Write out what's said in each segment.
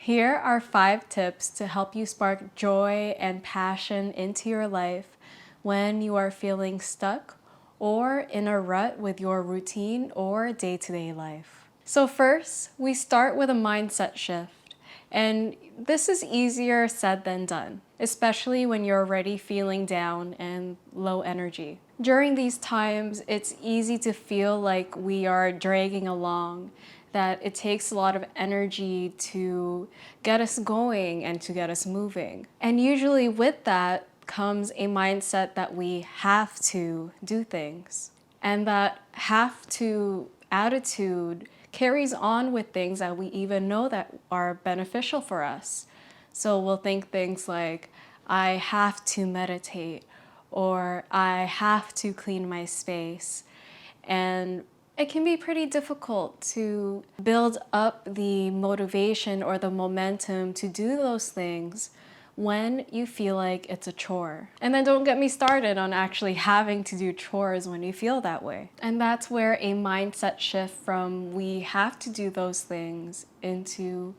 Here are 5 tips to help you spark joy and passion into your life when you are feeling stuck or in a rut with your routine or day-to-day life. So first, we start with a mindset shift. And this is easier said than done, especially when you're already feeling down and low energy. During these times, it's easy to feel like we are dragging along, that it takes a lot of energy to get us going and to get us moving. And usually with that comes a mindset that we have to do things. And that have to attitude carries on with things that we even know that are beneficial for us. So we'll think things like, I have to meditate, or I have to clean my space. And it can be pretty difficult to build up the motivation or the momentum to do those things when you feel like it's a chore. And then don't get me started on actually having to do chores when you feel that way. And that's where a mindset shift from we have to do those things into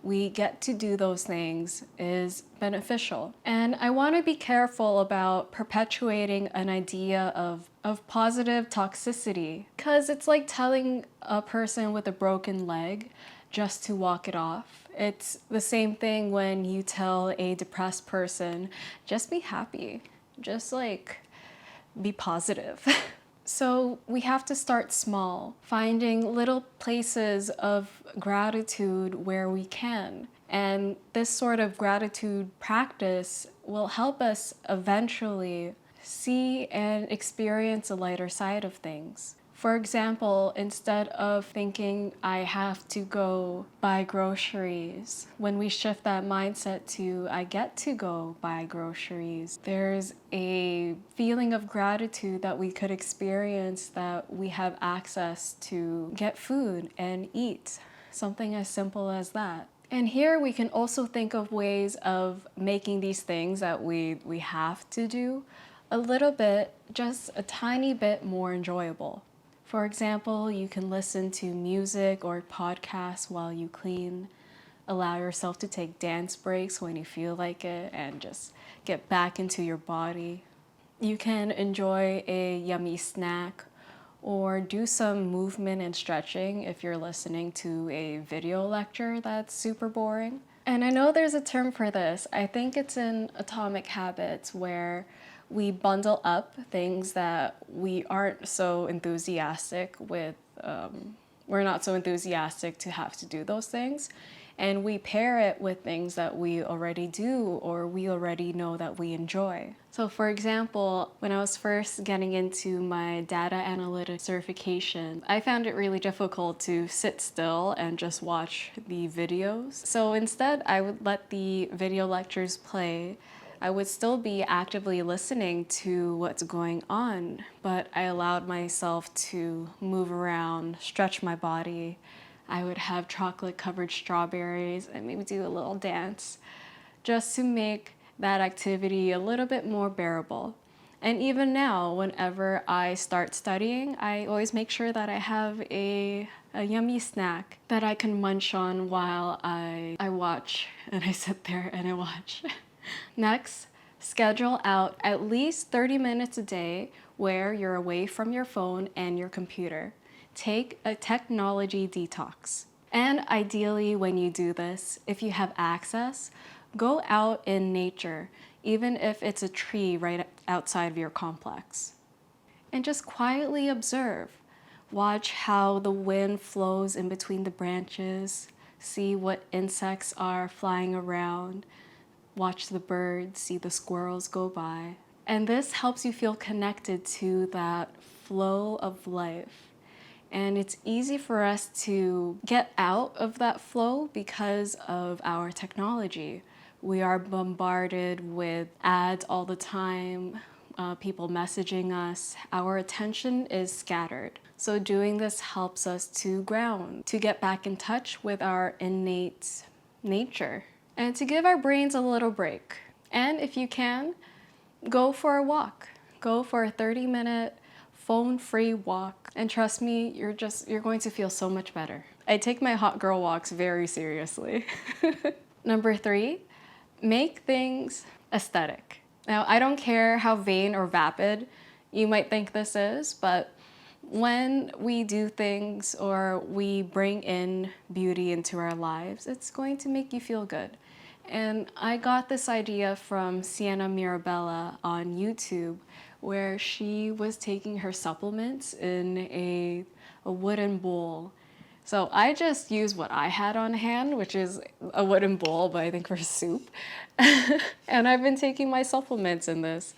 we get to do those things is beneficial. And I want to be careful about perpetuating an idea of positive toxicity, because it's like telling a person with a broken leg just to walk it off. It's the same thing when you tell a depressed person, just be happy, just like be positive. So we have to start small, finding little places of gratitude where we can. And this sort of gratitude practice will help us eventually see and experience a lighter side of things. For example, instead of thinking I have to go buy groceries, when we shift that mindset to I get to go buy groceries, there's a feeling of gratitude that we could experience that we have access to get food and eat. Something as simple as that. And here we can also think of ways of making these things that we have to do a little bit, just a tiny bit more enjoyable. For example, you can listen to music or podcasts while you clean. Allow yourself to take dance breaks when you feel like it and just get back into your body. You can enjoy a yummy snack or do some movement and stretching if you're listening to a video lecture that's super boring. And I know there's a term for this. I think it's in Atomic Habits, where we bundle up things that we aren't so enthusiastic with. We're not so enthusiastic to have to do those things. And we pair it with things that we already do or we already know that we enjoy. So for example, when I was first getting into my data analytics certification, I found it really difficult to sit still and just watch the videos. So instead, I would let the video lectures play. I would still be actively listening to what's going on, but I allowed myself to move around, stretch my body. I would have chocolate-covered strawberries and maybe do a little dance just to make that activity a little bit more bearable. And even now, whenever I start studying, I always make sure that I have a yummy snack that I can munch on while I watch, and I sit there and I watch. Next, schedule out at least 30 minutes a day where you're away from your phone and your computer. Take a technology detox. And ideally, when you do this, if you have access, go out in nature, even if it's a tree right outside of your complex. And just quietly observe. Watch how the wind flows in between the branches. See what insects are flying around. Watch the birds, see the squirrels go by. And this helps you feel connected to that flow of life. And it's easy for us to get out of that flow because of our technology. We are bombarded with ads all the time, people messaging us. Our attention is scattered. So doing this helps us to ground, to get back in touch with our innate nature, and to give our brains a little break. And if you can, go for a walk. Go for a 30-minute phone-free walk. And trust me, you're going to feel so much better. I take my hot girl walks very seriously. Number 3, make things aesthetic. Now, I don't care how vain or vapid you might think this is, but when we do things or we bring in beauty into our lives, it's going to make you feel good. And I got this idea from Sienna Mirabella on YouTube, where she was taking her supplements in a wooden bowl. So I just used what I had on hand, which is a wooden bowl, but I think for soup. And I've been taking my supplements in this.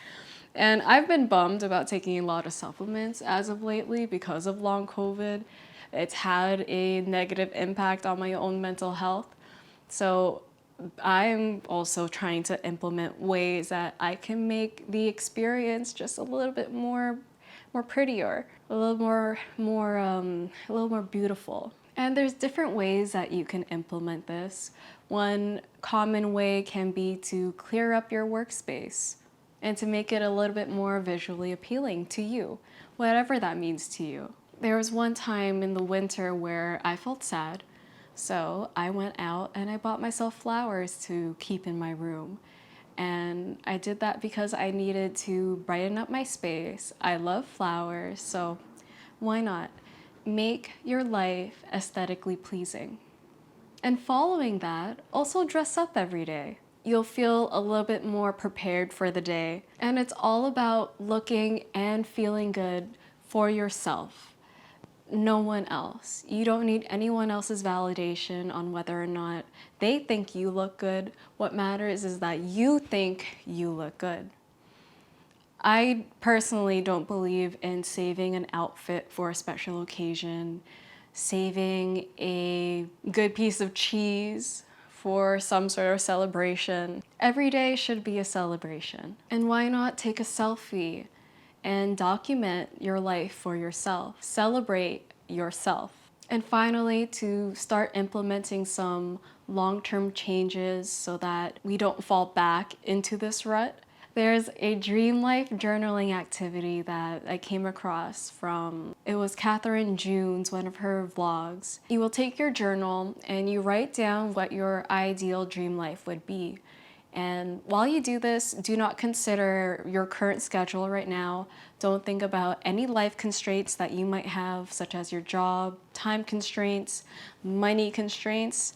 And I've been bummed about taking a lot of supplements as of lately because of long COVID. It's had a negative impact on my own mental health. So I'm also trying to implement ways that I can make the experience just a little bit more prettier, a little more beautiful. And there's different ways that you can implement this. One common way can be to clear up your workspace and to make it a little bit more visually appealing to you, whatever that means to you. There was one time in the winter where I felt sad, so I went out and I bought myself flowers to keep in my room. And I did that because I needed to brighten up my space. I love flowers, so why not? Make your life aesthetically pleasing. And following that, also dress up every day. You'll feel a little bit more prepared for the day. And it's all about looking and feeling good for yourself. No one else. You don't need anyone else's validation on whether or not they think you look good. What matters is that you think you look good. I personally don't believe in saving an outfit for a special occasion, saving a good piece of cheese for some sort of celebration. Every day should be a celebration. And why not take a selfie and document your life for yourself? Celebrate yourself. And finally, to start implementing some long-term changes so that we don't fall back into this rut. There's a dream life journaling activity that I came across from, it was Catherine June's, one of her vlogs. You will take your journal and you write down what your ideal dream life would be. And while you do this, do not consider your current schedule right now. Don't think about any life constraints that you might have, such as your job, time constraints, money constraints.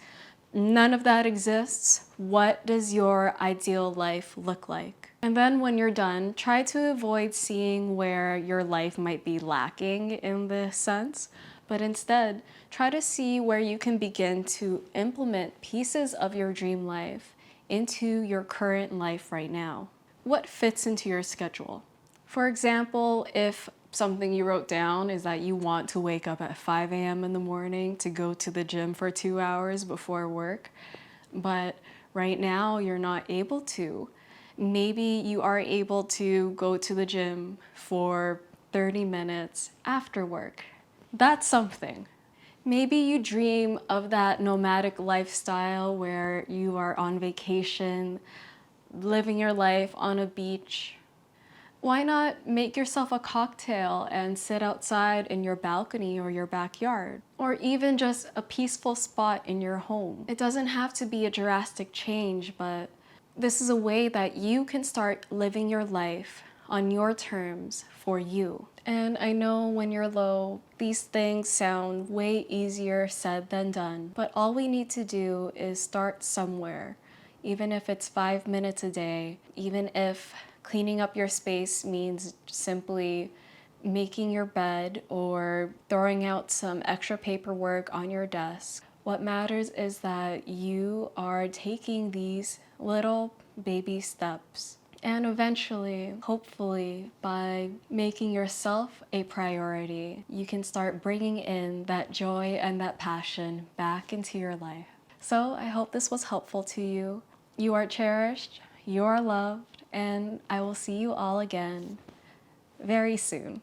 None of that exists. What does your ideal life look like? And then when you're done, try to avoid seeing where your life might be lacking in this sense, but instead try to see where you can begin to implement pieces of your dream life into your current life right now. What fits into your schedule? For example, if something you wrote down is that you want to wake up at 5 a.m. in the morning to go to the gym for 2 hours before work, but right now you're not able to. Maybe you are able to go to the gym for 30 minutes after work. That's something. Maybe you dream of that nomadic lifestyle where you are on vacation, living your life on a beach. Why not make yourself a cocktail and sit outside in your balcony or your backyard? Or even just a peaceful spot in your home. It doesn't have to be a drastic change, but this is a way that you can start living your life on your terms for you. And I know when you're low, these things sound way easier said than done, but all we need to do is start somewhere. Even if it's 5 minutes a day, even if cleaning up your space means simply making your bed or throwing out some extra paperwork on your desk. What matters is that you are taking these little baby steps. And eventually, hopefully, by making yourself a priority, you can start bringing in that joy and that passion back into your life. So I hope this was helpful to you. You are cherished, you are loved, and I will see you all again very soon.